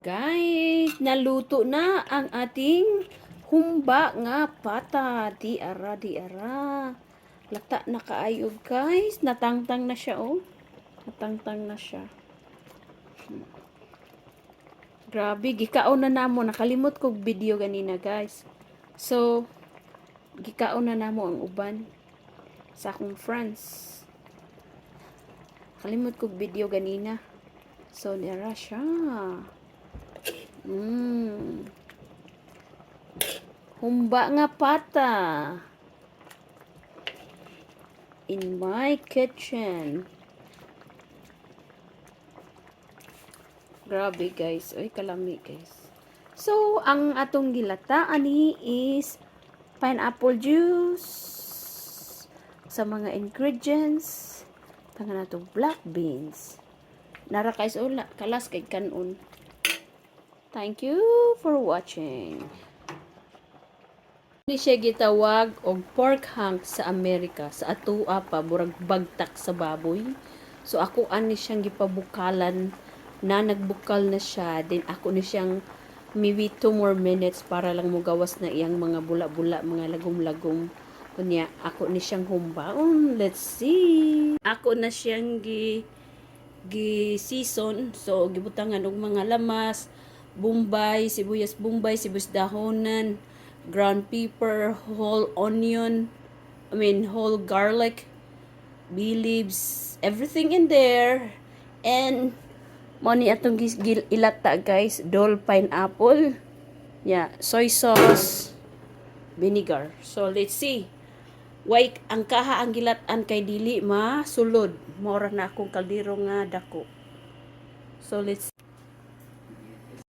Guys, naluto na ang ating humba nga pata. Di ara, di ara. Lata na kaayod guys. Natangtang na siya oh. Natangtang na siya. Grabe, gikaon na namo. Nakalimot kog video ganina guys. So, gikaon na namo ang uban sa akong friends. Kalimot kog video ganina. So, nira siya. Humba nga pata. In my kitchen. Grabe guys. Oy, kalami guys. So, ang atong gilata ani is pineapple juice. Sa mga ingredients, tangan nato black beans. Nara guys, kalas kay kanon. Thank you for watching. Ni siya gitawag og pork hunk sa Amerika. Sa atua pa, burag bagtak sa baboy. So ako ani siyang gipabukalan na nagbukal na siya. Then ako ni siyang maybe 2 more minutes para lang mo gawas na iyang mga bula-bula, mga lagom-lagom. Kunya, ako ni siyang humbaon. Let's see. Ako na siyang gi-season. So, gibutangan og mga lamas, bumbay, sibuyas dahonan, ground pepper, whole onion, whole garlic, bay leaves, everything in there. And mo ni atong ilata guys, dole pineapple, soy sauce, vinegar. So let's see. Why ang kaha ang gilatan kay dili ma sulod. Mora na akong kaldero nga dako. So let's